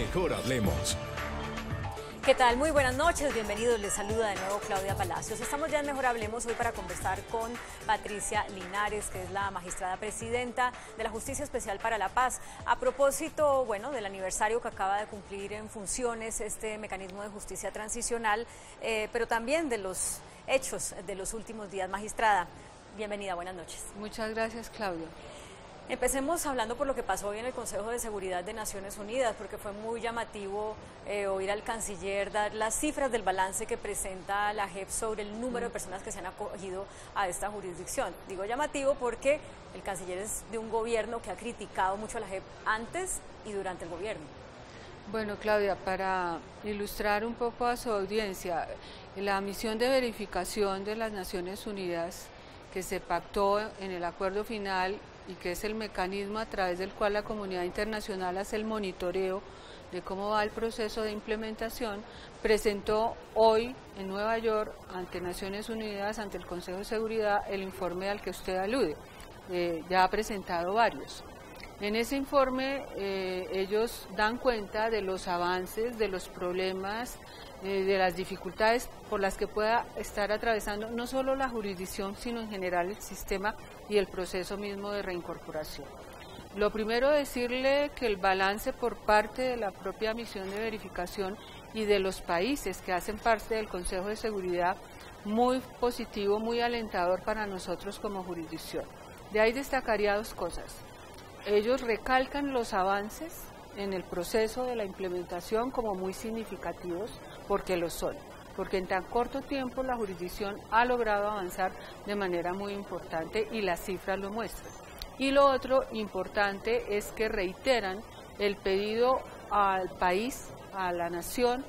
Mejor hablemos. ¿Qué tal? Muy buenas noches, bienvenidos. Les saluda de nuevo Claudia Palacios. Estamos ya en Mejor Hablemos hoy para conversar con Patricia Linares, que es la magistrada presidenta de la Justicia Especial para la Paz. A propósito, bueno, del aniversario que acaba de cumplir en funciones este mecanismo de justicia transicional, pero también de los hechos de los últimos días. Magistrada, bienvenida, buenas noches. Muchas gracias, Claudia. Empecemos hablando por lo que pasó hoy en el Consejo de Seguridad de Naciones Unidas, porque fue muy llamativo oír al canciller dar las cifras del balance que presenta la JEP sobre el número de personas que se han acogido a esta jurisdicción. Digo llamativo porque el canciller es de un gobierno que ha criticado mucho a la JEP antes y durante el gobierno. Bueno, Claudia, para ilustrar un poco a su audiencia, la misión de verificación de las Naciones Unidas que se pactó en el acuerdo final y que es el mecanismo a través del cual la comunidad internacional hace el monitoreo de cómo va el proceso de implementación, presentó hoy en Nueva York ante Naciones Unidas, ante el Consejo de Seguridad, el informe al que usted alude. Ya ha presentado varios. En ese informe ellos dan cuenta de los avances, de los problemas, de las dificultades por las que pueda estar atravesando no solo la jurisdicción, sino en general el sistema y el proceso mismo de reincorporación. Lo primero, decirle que el balance por parte de la propia misión de verificación y de los países que hacen parte del Consejo de Seguridad, muy positivo, muy alentador para nosotros como jurisdicción. De ahí destacaría dos cosas. Ellos recalcan los avances en el proceso de la implementación como muy significativos, porque lo son, porque en tan corto tiempo la jurisdicción ha logrado avanzar de manera muy importante y las cifras lo muestran. Y lo otro importante es que reiteran el pedido al país, a la nación,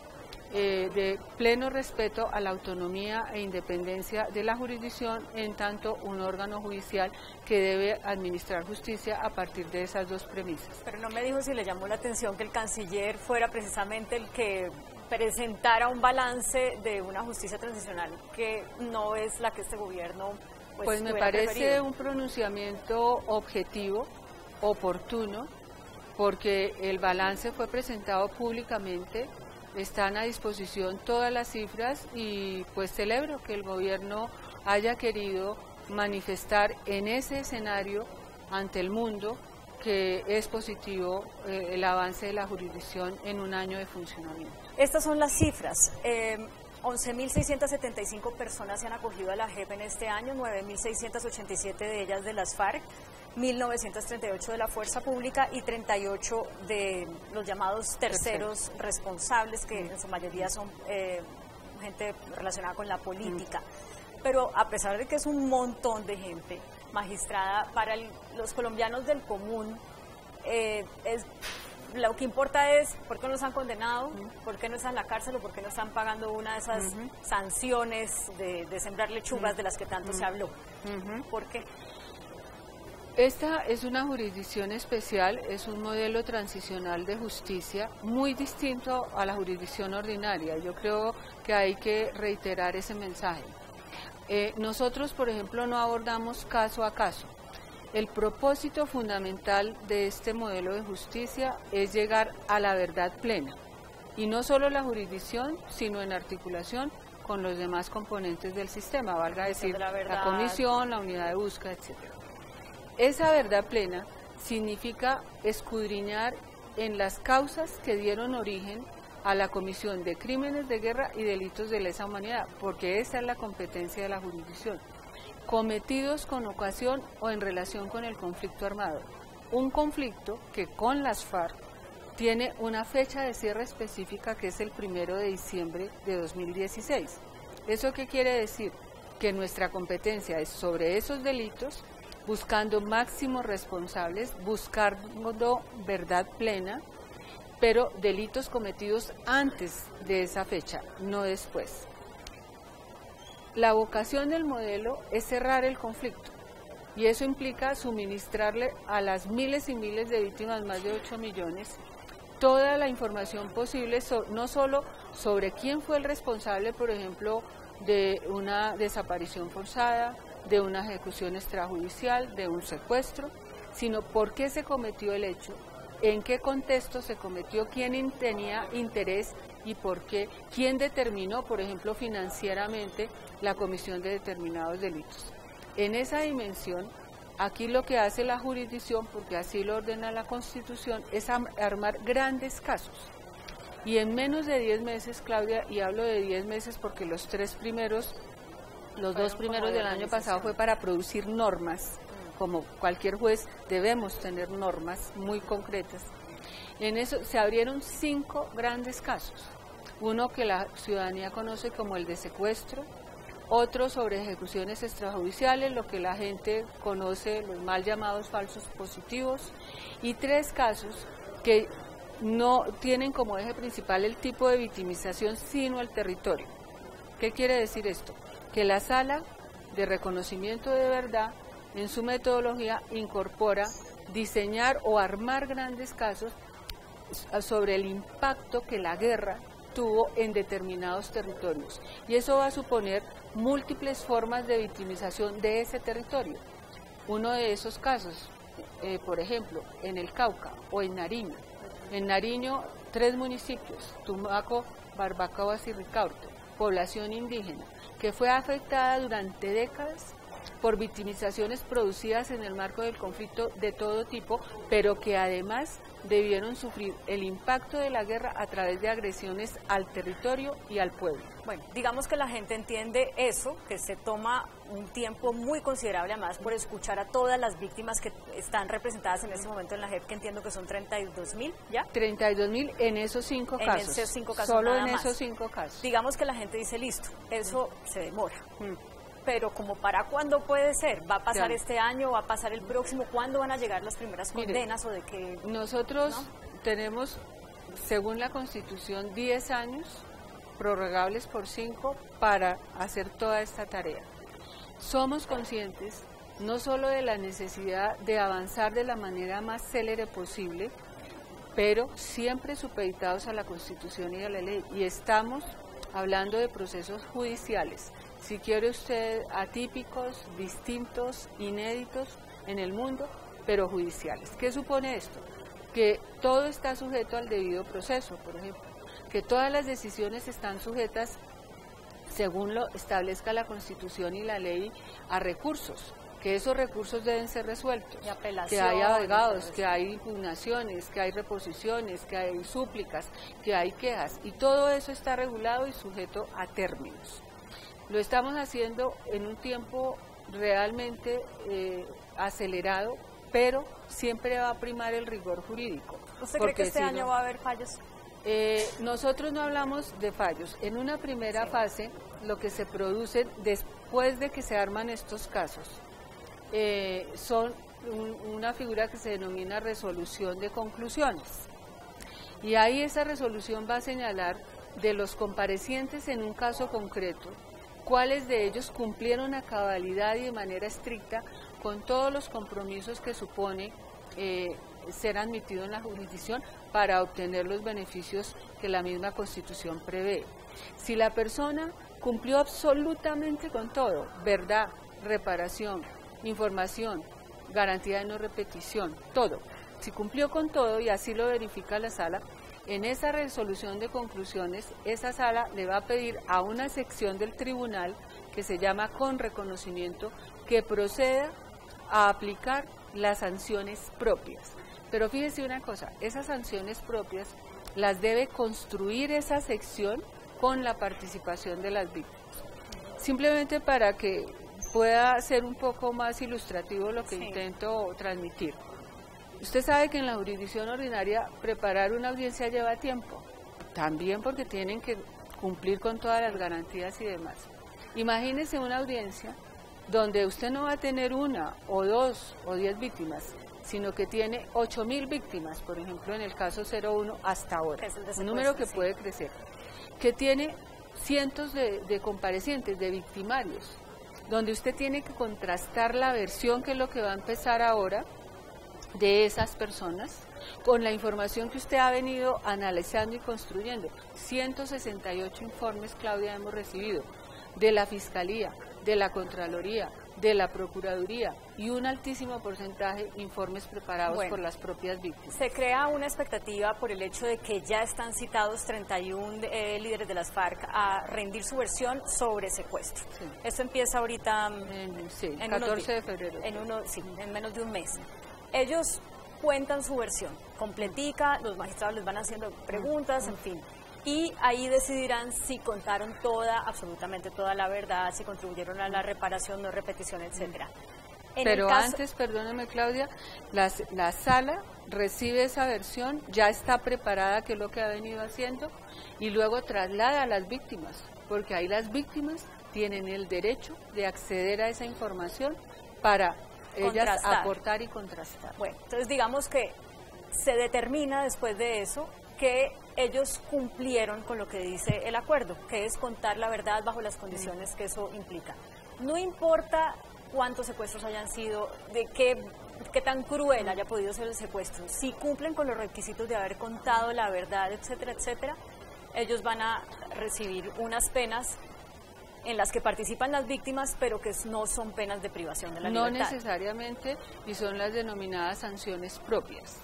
de pleno respeto a la autonomía e independencia de la jurisdicción, en tanto un órgano judicial que debe administrar justicia a partir de esas dos premisas. Pero no me dijo si le llamó la atención que el canciller fuera precisamente el que presentara un balance de una justicia transicional que no es la que este gobierno pues me parece preferido. Un pronunciamiento objetivo, oportuno, porque el balance fue presentado públicamente. Están a disposición todas las cifras y pues celebro que el gobierno haya querido manifestar en ese escenario ante el mundo que es positivo el avance de la jurisdicción en un año de funcionamiento. Estas son las cifras. 11.675 personas se han acogido a la JEP en este año, 9.687 de ellas de las FARC, 1.938 de la Fuerza Pública y 38 de los llamados terceros responsables, que en su mayoría son gente relacionada con la política. Pero a pesar de que es un montón de gente, magistrada, para los colombianos del común, lo que importa es por qué no los han condenado, por qué no están en la cárcel o por qué no están pagando una de esas sanciones de sembrar lechugas de las que tanto se habló. ¿Por qué? Esta es una jurisdicción especial, es un modelo transicional de justicia muy distinto a la jurisdicción ordinaria. Yo creo que hay que reiterar ese mensaje. Nosotros, por ejemplo, no abordamos caso a caso. El propósito fundamental de este modelo de justicia es llegar a la verdad plena, y no solo la jurisdicción, sino en articulación con los demás componentes del sistema, valga decir, la comisión, la unidad de búsqueda, etc. Esa verdad plena significa escudriñar en las causas que dieron origen a la comisión de crímenes de guerra y delitos de lesa humanidad, porque esa es la competencia de la jurisdicción, cometidos con ocasión o en relación con el conflicto armado. Un conflicto que con las FARC tiene una fecha de cierre específica, que es el 1 de diciembre de 2016. ¿Eso qué quiere decir? Que nuestra competencia es sobre esos delitos, buscando máximos responsables, buscando verdad plena, pero delitos cometidos antes de esa fecha, no después. La vocación del modelo es cerrar el conflicto, y eso implica suministrarle a las miles y miles de víctimas, más de 8 millones, toda la información posible, no solo sobre quién fue el responsable, por ejemplo, de una desaparición forzada, de una ejecución extrajudicial, de un secuestro, sino por qué se cometió el hecho, en qué contexto se cometió, quién tenía interés y por qué, quién determinó, por ejemplo, financieramente la comisión de determinados delitos. En esa dimensión, aquí lo que hace la jurisdicción, porque así lo ordena la Constitución, es armar grandes casos. Y en menos de 10 meses, Claudia, y hablo de 10 meses porque los dos primeros del año pasado fue para producir normas, como cualquier juez debemos tener normas muy concretas. En eso se abrieron 5 grandes casos, uno que la ciudadanía conoce como el de secuestro, otro sobre ejecuciones extrajudiciales, lo que la gente conoce, los mal llamados falsos positivos, y 3 casos que no tienen como eje principal el tipo de victimización, sino el territorio. ¿Qué quiere decir esto? Que la Sala de Reconocimiento de Verdad, en su metodología, incorpora diseñar o armar grandes casos sobre el impacto que la guerra tuvo en determinados territorios. Y eso va a suponer múltiples formas de victimización de ese territorio. Uno de esos casos, por ejemplo, en el Cauca o en Nariño. En Nariño, 3 municipios, Tumaco, Barbacoas y Ricaurte, población indígena, que fue afectada durante décadas por victimizaciones producidas en el marco del conflicto de todo tipo, pero que además debieron sufrir el impacto de la guerra a través de agresiones al territorio y al pueblo. Bueno, digamos que la gente entiende eso, que se toma un tiempo muy considerable además por escuchar a todas las víctimas que están representadas en este momento en la JEP, que entiendo que son 32.000, ¿ya? 32.000 en esos 5 casos. En esos 5 casos solo nada en más. Esos 5 casos. Digamos que la gente dice, listo, eso se demora. Pero como para cuándo puede ser, ¿va a pasar este año, va a pasar el próximo? ¿Cuándo van a llegar las primeras condenas? Mire, o de qué? Nosotros tenemos, según la Constitución, 10 años prorrogables por 5 para hacer toda esta tarea. Somos conscientes no solo de la necesidad de avanzar de la manera más célere posible, pero siempre supeditados a la Constitución y a la ley, y estamos hablando de procesos judiciales, si quiere usted, atípicos, distintos, inéditos en el mundo, pero judiciales. ¿Qué supone esto? Que todo está sujeto al debido proceso, por ejemplo, que todas las decisiones están sujetas, según lo establezca la Constitución y la ley, a recursos, que esos recursos deben ser resueltos, que hay alegados, que hay impugnaciones, que hay reposiciones, que hay súplicas, que hay quejas, y todo eso está regulado y sujeto a términos. Lo estamos haciendo en un tiempo realmente acelerado, pero siempre va a primar el rigor jurídico. ¿Usted cree que este año va a haber fallos? Nosotros no hablamos de fallos. En una primera fase, lo que se produce después de que se arman estos casos, son una figura que se denomina resolución de conclusiones. Y ahí esa resolución va a señalar de los comparecientes en un caso concreto, cuáles de ellos cumplieron a cabalidad y de manera estricta con todos los compromisos que supone ser admitido en la jurisdicción para obtener los beneficios que la misma Constitución prevé. Si la persona cumplió absolutamente con todo, verdad, reparación, información, garantía de no repetición, todo, si cumplió con todo y así lo verifica la sala, en esa resolución de conclusiones, esa sala le va a pedir a una sección del tribunal que se llama con reconocimiento que proceda a aplicar las sanciones propias. Pero fíjese una cosa, esas sanciones propias las debe construir esa sección con la participación de las víctimas. Simplemente para que pueda ser un poco más ilustrativo lo que intento transmitir. Usted sabe que en la jurisdicción ordinaria preparar una audiencia lleva tiempo, también porque tienen que cumplir con todas las garantías y demás. Imagínese una audiencia donde usted no va a tener 1 o 2 o 10 víctimas, sino que tiene 8.000 víctimas, por ejemplo en el caso 01 hasta ahora, un número que puede crecer, que tiene cientos de comparecientes, de victimarios, donde usted tiene que contrastar la versión, que es lo que va a empezar ahora, de esas personas, con la información que usted ha venido analizando y construyendo. 168 informes, Claudia, hemos recibido de la Fiscalía, de la Contraloría, de la Procuraduría y un altísimo porcentaje informes preparados por las propias víctimas. Se crea una expectativa por el hecho de que ya están citados 31 líderes de las FARC a rendir su versión sobre secuestro. Sí. Esto empieza ahorita en 14 de febrero. En menos de un mes. Ellos cuentan su versión completica, los magistrados les van haciendo preguntas, en fin. Y ahí decidirán si contaron absolutamente toda la verdad, si contribuyeron a la reparación, no repetición, etcétera. Pero antes, perdóneme Claudia, la sala recibe esa versión, ya está preparada, que es lo que ha venido haciendo, y luego traslada a las víctimas, porque ahí las víctimas tienen el derecho de acceder a esa información para ellas aportar y contrastar. Bueno, entonces digamos que se determina después de eso que ellos cumplieron con lo que dice el acuerdo, que es contar la verdad bajo las condiciones que eso implica. No importa cuántos secuestros hayan sido, de qué tan cruel haya podido ser el secuestro, si cumplen con los requisitos de haber contado la verdad, etcétera, etcétera, ellos van a recibir unas penas en las que participan las víctimas, pero que no son penas de privación de la libertad. No necesariamente, y son las denominadas sanciones propias.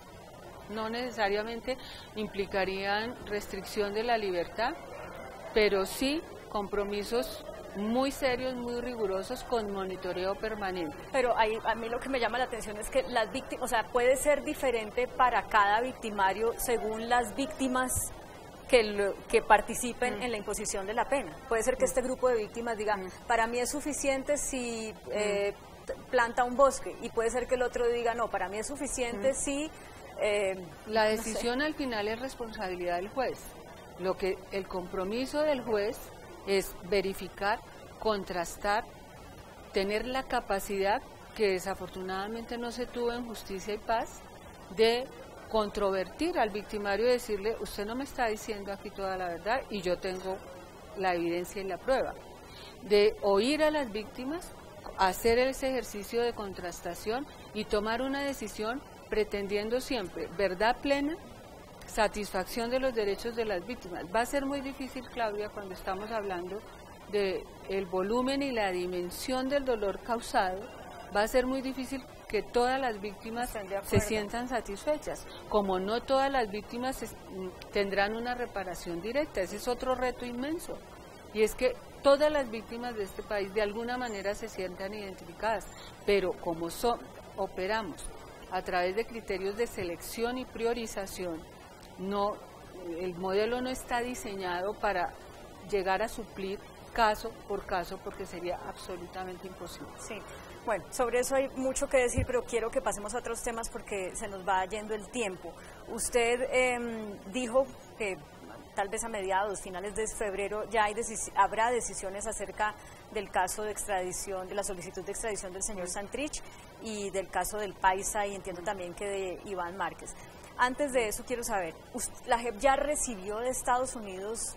No necesariamente implicarían restricción de la libertad, pero sí compromisos muy serios, muy rigurosos, con monitoreo permanente. Pero ahí, a mí lo que me llama la atención es que las víctimas, o sea, puede ser diferente para cada victimario según las víctimas que participen en la imposición de la pena. Puede ser que este grupo de víctimas diga, para mí es suficiente si planta un bosque, y puede ser que el otro diga, no, para mí es suficiente si... la decisión al final es responsabilidad del juez. El compromiso del juez es verificar, contrastar, tener la capacidad, que desafortunadamente no se tuvo en Justicia y Paz, de controvertir al victimario y decirle, usted no me está diciendo aquí toda la verdad y yo tengo la evidencia y la prueba. De oír a las víctimas, hacer ese ejercicio de contrastación y tomar una decisión pretendiendo siempre verdad plena, satisfacción de los derechos de las víctimas. Va a ser muy difícil, Claudia, cuando estamos hablando de el volumen y la dimensión del dolor causado, va a ser muy difícil que todas las víctimas se sientan satisfechas, como no todas las víctimas tendrán una reparación directa. Ese es otro reto inmenso, y es que todas las víctimas de este país de alguna manera se sientan identificadas, pero como operamos a través de criterios de selección y priorización, el modelo no está diseñado para llegar a suplir caso por caso, porque sería absolutamente imposible. Sí. Bueno, sobre eso hay mucho que decir, pero quiero que pasemos a otros temas porque se nos va yendo el tiempo. Usted dijo que tal vez a mediados, finales de febrero, ya habrá decisiones acerca del caso de extradición, de la solicitud de extradición del señor Santrich y del caso del Paisa, y entiendo también que de Iván Márquez. Antes de eso quiero saber, ¿la JEP ya recibió de Estados Unidos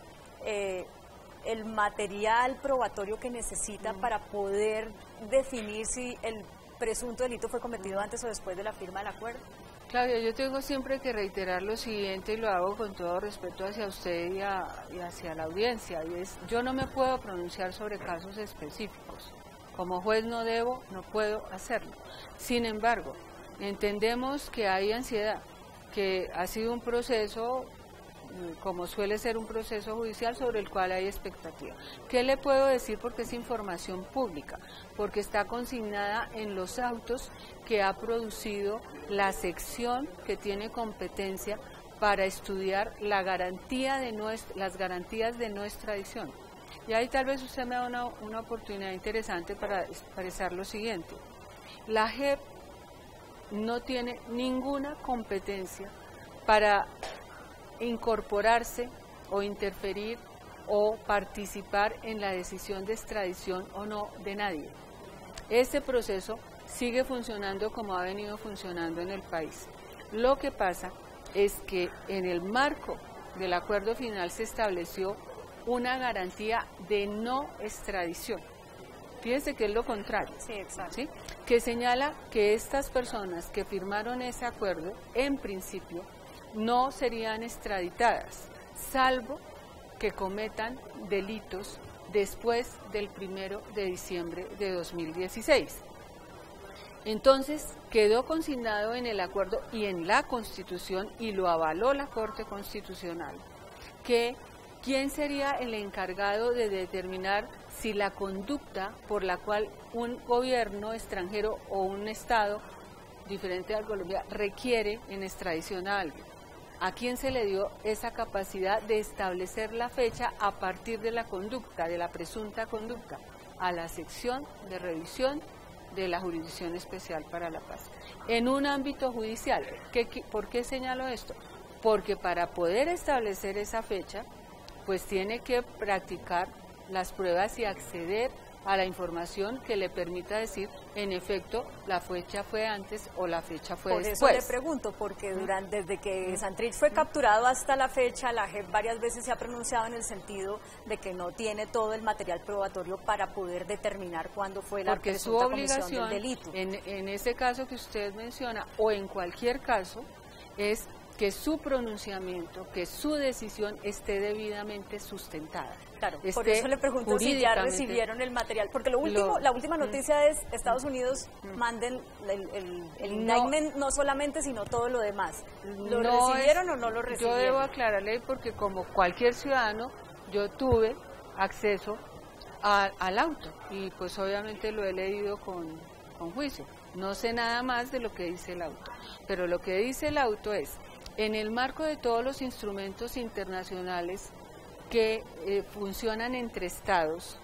el material probatorio que necesita para poder definir si el presunto delito fue cometido antes o después de la firma del acuerdo? Claudia, yo tengo siempre que reiterar lo siguiente, y lo hago con todo respeto hacia usted y hacia la audiencia, y es, yo no me puedo pronunciar sobre casos específicos. Como juez no puedo hacerlo. Sin embargo, entendemos que hay ansiedad, que ha sido un proceso, como suele ser un proceso judicial, sobre el cual hay expectativa. ¿Qué le puedo decir? Porque es información pública, porque está consignada en los autos que ha producido la sección que tiene competencia para estudiar las garantías de no extradición. Y ahí tal vez usted me da una oportunidad interesante para expresar lo siguiente. La JEP no tiene ninguna competencia para incorporarse o interferir o participar en la decisión de extradición o no de nadie. Este proceso sigue funcionando como ha venido funcionando en el país. Lo que pasa es que en el marco del acuerdo final se estableció una garantía de no extradición. Fíjense que es lo contrario, sí, exacto. ¿Sí? Que señala que estas personas que firmaron ese acuerdo, en principio, no serían extraditadas, salvo que cometan delitos después del 1 de diciembre de 2016. Entonces quedó consignado en el acuerdo y en la Constitución, y lo avaló la Corte Constitucional, que quién sería el encargado de determinar si la conducta por la cual un gobierno extranjero o un Estado diferente al Colombia requiere en extradición a alguien. ¿A quién se le dio esa capacidad de establecer la fecha a partir de la conducta, de la presunta conducta? A la sección de revisión de la Jurisdicción Especial para la Paz. En un ámbito judicial, ¿por qué señalo esto? Porque para poder establecer esa fecha, pues tiene que practicar las pruebas y acceder a la información que le permita decir, en efecto, la fecha fue antes o la fecha fue después. Por eso le pregunto, porque desde que Santrich fue capturado hasta la fecha, la JEP varias veces se ha pronunciado en el sentido de que no tiene todo el material probatorio para poder determinar cuándo fue la presunta comisión del delito. En ese caso que usted menciona, o en cualquier caso, es que su pronunciamiento, que su decisión esté debidamente sustentada. Claro, por eso le pregunto si ya recibieron el material, porque la última noticia es Estados Unidos manden el indictment, no solamente, sino todo lo demás. ¿Lo recibieron o no lo recibieron? Yo debo aclararle, porque como cualquier ciudadano, yo tuve acceso al auto, y pues obviamente lo he leído con juicio. No sé nada más de lo que dice el auto, pero lo que dice el auto es: en el marco de todos los instrumentos internacionales que funcionan entre estados,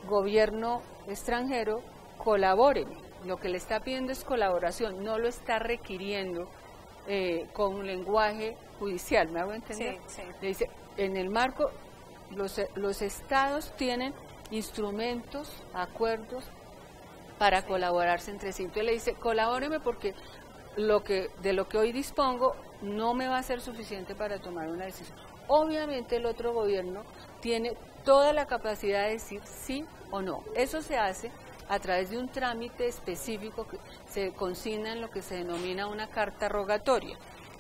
gobierno extranjero, colabore. Lo que le está pidiendo es colaboración, no lo está requiriendo con un lenguaje judicial, ¿me hago entender? Sí, sí. Le dice, en el marco, los estados tienen instrumentos, acuerdos para colaborarse entre sí. Entonces le dice, colabóreme porque de lo que hoy dispongo no me va a ser suficiente para tomar una decisión. Obviamente el otro gobierno tiene toda la capacidad de decir sí o no. Eso se hace a través de un trámite específico que se consigna en lo que se denomina una carta rogatoria.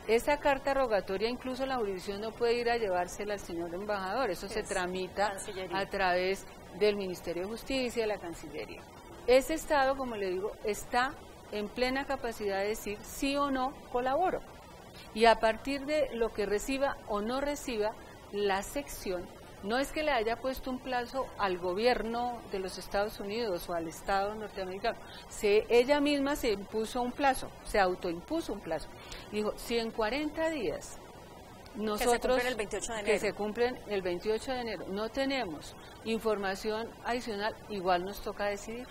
Esa carta rogatoria, incluso la jurisdicción no puede ir a llevársela al señor embajador, eso se tramita a través del Ministerio de Justicia, de la Cancillería. Ese Estado, como le digo, está en plena capacidad de decir sí o no colaboro. Y a partir de lo que reciba o no reciba, la sección, no es que le haya puesto un plazo al gobierno de los Estados Unidos o al Estado norteamericano, ella misma se impuso un plazo, se autoimpuso un plazo. Dijo, si en 40 días nosotros, que se cumplen el 28 de enero, no tenemos información adicional, igual nos toca decidir.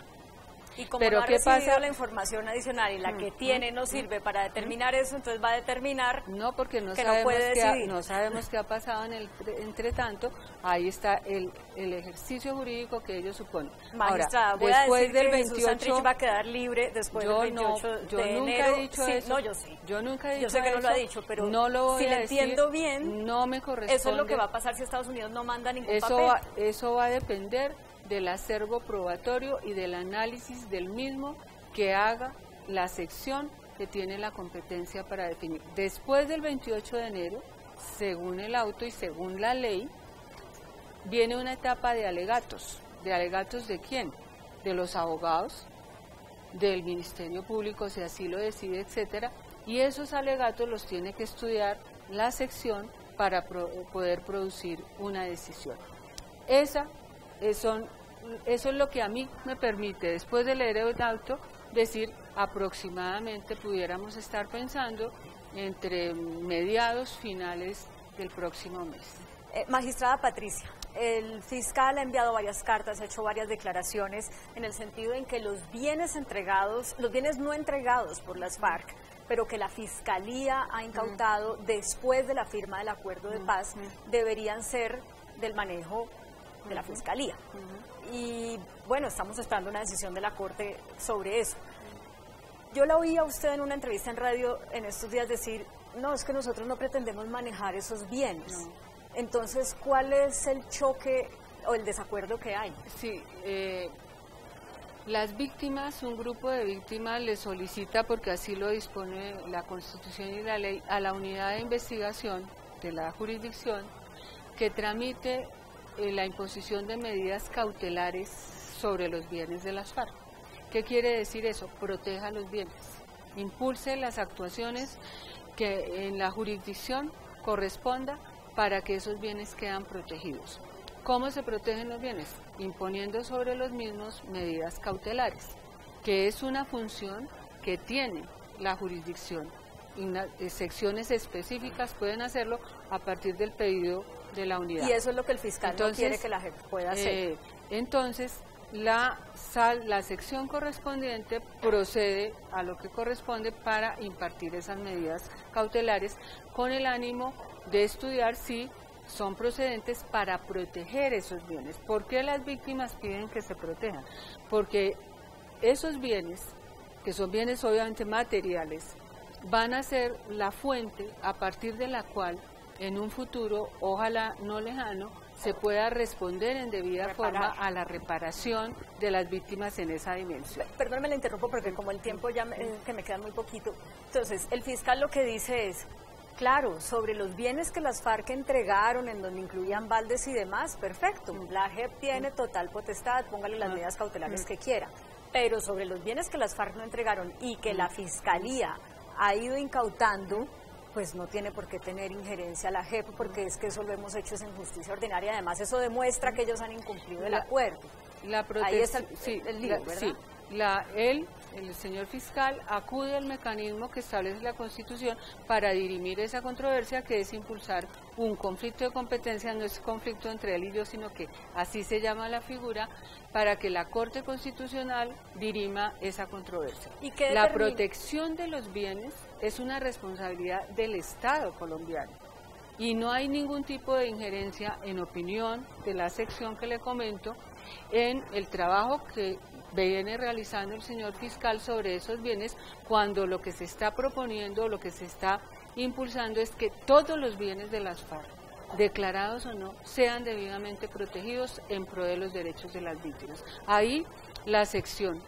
Y como no ha recibido la información adicional y la que tiene no sirve para determinar eso, entonces va a determinar porque no que sabemos no puede decidir. No sabemos qué ha pasado entre tanto, ahí está el ejercicio jurídico que ello supone. Magistrada, ahora, voy después a decir del que 28, Jesús Santrich va a quedar libre después del 28 de enero. Yo nunca he dicho eso. No, yo sí. Yo nunca he dicho eso. Yo sé que eso, no lo ha dicho, pero no lo voy si a le decir, entiendo bien, no me corresponde. Eso es lo que va a pasar si Estados Unidos no manda ningún papel. Eso va a depender del acervo probatorio y del análisis del mismo que haga la sección que tiene la competencia para definir. Después del 28 de enero, según el auto y según la ley, viene una etapa de alegatos. ¿De alegatos de quién? De los abogados, del Ministerio Público, si así lo decide, etcétera, y esos alegatos los tiene que estudiar la sección para poder producir una decisión. Eso es lo que a mí me permite, después de leer el auto, decir aproximadamente pudiéramos estar pensando entre mediados, finales del próximo mes. Magistrada Patricia, el fiscal ha enviado varias cartas, ha hecho varias declaraciones en el sentido en que los bienes no entregados por las FARC, pero que la Fiscalía ha incautado después de la firma del acuerdo de paz, deberían ser del manejo de la Fiscalía. Y bueno, estamos esperando una decisión de la Corte sobre eso. Yo la oí a usted en una entrevista en radio en estos días decir, no, es que nosotros no pretendemos manejar esos bienes. No. Entonces, ¿cuál es el choque o el desacuerdo que hay? Sí, las víctimas, un grupo de víctimas le solicita, porque así lo dispone la Constitución y la ley, a la unidad de investigación de la jurisdicción que tramite la imposición de medidas cautelares sobre los bienes de las FARC. ¿Qué quiere decir eso? Proteja los bienes, impulse las actuaciones que en la jurisdicción corresponda para que esos bienes quedan protegidos. ¿Cómo se protegen los bienes? Imponiendo sobre los mismos medidas cautelares, que es una función que tiene la jurisdicción. Secciones específicas pueden hacerlo a partir del pedido de la unidad. Y eso es lo que el fiscal no quiere que la JEP pueda hacer. Entonces, la sección correspondiente procede a lo que corresponde para impartir esas medidas cautelares con el ánimo de estudiar si son procedentes para proteger esos bienes. ¿Por qué las víctimas piden que se protejan? Porque esos bienes, que son bienes obviamente materiales, van a ser la fuente a partir de la cual en un futuro, ojalá no lejano, se pueda responder en debida forma a la reparación de las víctimas en esa dimensión. Perdón, me la interrumpo porque como el tiempo ya que me queda muy poquito. Entonces, el fiscal lo que dice es, claro, sobre los bienes que las FARC entregaron, en donde incluían baldes y demás, perfecto, la JEP tiene total potestad, póngale las medidas cautelares que quiera, pero sobre los bienes que las FARC no entregaron y que la Fiscalía ha ido incautando, pues no tiene por qué tener injerencia la JEP, porque es que eso lo hemos hecho en justicia ordinaria. Además, eso demuestra que ellos han incumplido el acuerdo. Ahí está el lío, ¿verdad? Sí, el señor fiscal acude al mecanismo que establece la Constitución para dirimir esa controversia, que es impulsar un conflicto de competencia, no es conflicto entre él y yo, sino que así se llama la figura, para que la Corte Constitucional dirima esa controversia. La protección de los bienes es una responsabilidad del Estado colombiano y no hay ningún tipo de injerencia, en opinión de la sección que le comento, en el trabajo que viene realizando el señor fiscal sobre esos bienes, cuando lo que se está proponiendo, lo que se está impulsando es que todos los bienes de las FARC, declarados o no, sean debidamente protegidos en pro de los derechos de las víctimas. Ahí la sección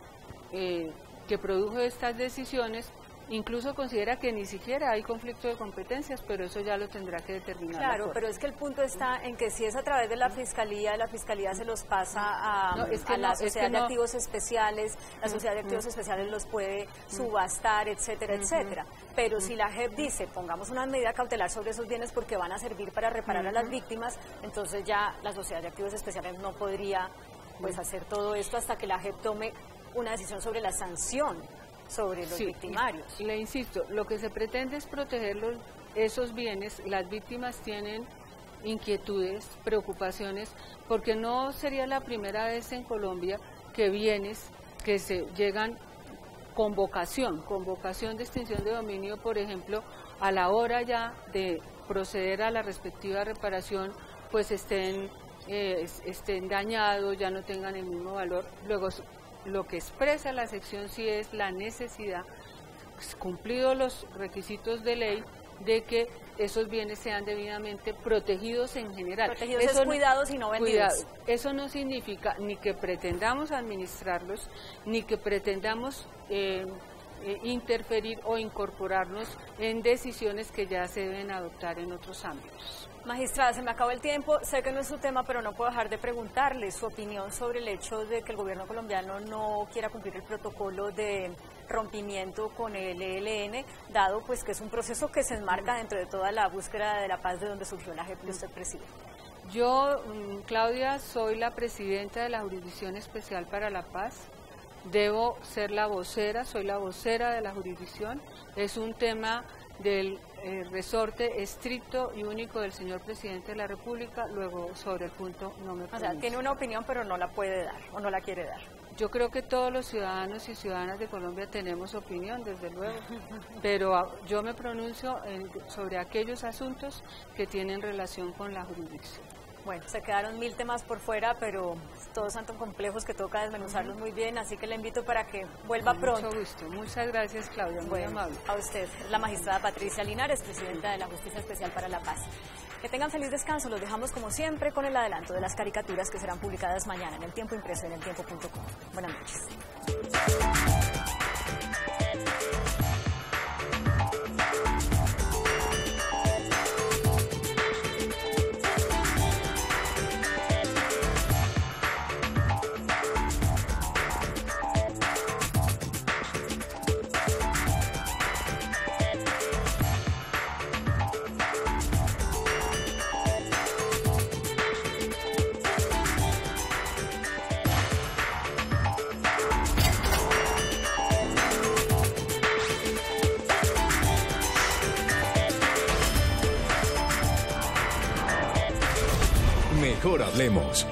que produjo estas decisiones incluso considera que ni siquiera hay conflicto de competencias, pero eso ya lo tendrá que determinar. Claro, pero es que el punto está en que si es a través de la Fiscalía se los pasa a la Sociedad de Activos Especiales, la Sociedad de Activos Especiales los puede subastar, etcétera, etcétera. Pero si la JEP dice, pongamos una medida cautelar sobre esos bienes porque van a servir para reparar a las víctimas, entonces ya la Sociedad de Activos Especiales no podría pues hacer todo esto hasta que la JEP tome una decisión sobre la sanción sobre los victimarios. Le insisto, lo que se pretende es proteger esos bienes. Las víctimas tienen inquietudes, preocupaciones, porque no sería la primera vez en Colombia que bienes que se llegan con vocación de extinción de dominio, por ejemplo, a la hora ya de proceder a la respectiva reparación, pues estén dañados, ya no tengan el mismo valor. Luego, lo que expresa la sección sí es la necesidad, cumplidos los requisitos de ley, de que esos bienes sean debidamente protegidos en general. Protegidos es cuidados y no vendidos. Eso no significa ni que pretendamos administrarlos, ni que pretendamos interferir o incorporarnos en decisiones que ya se deben adoptar en otros ámbitos. Magistrada, se me acabó el tiempo, sé que no es su tema, pero no puedo dejar de preguntarle su opinión sobre el hecho de que el gobierno colombiano no quiera cumplir el protocolo de rompimiento con el ELN, dado pues que es un proceso que se enmarca dentro de toda la búsqueda de la paz de donde surgió la JEP que usted preside. Yo, Claudia, soy la presidenta de la Jurisdicción Especial para la Paz. Debo ser la vocera, soy la vocera de la jurisdicción. Es un tema del resorte estricto y único del señor presidente de la República. Luego, sobre el punto, no me pronuncio. O sea, tiene una opinión, pero no la puede dar o no la quiere dar. Yo creo que todos los ciudadanos y ciudadanas de Colombia tenemos opinión, desde luego, pero yo me pronuncio sobre aquellos asuntos que tienen relación con la jurisdicción. Bueno, se quedaron 1000 temas por fuera, pero todos son tan complejos que toca desmenuzarlos muy bien, así que le invito para que vuelva pronto. Mucho gusto, muchas gracias, Claudia, muy amable. A usted, la magistrada Patricia Linares, presidenta de la Justicia Especial para la Paz. Que tengan feliz descanso, los dejamos como siempre con el adelanto de las caricaturas que serán publicadas mañana en El Tiempo Impreso y en eltiempo.com. Buenas noches. Mejor hablemos.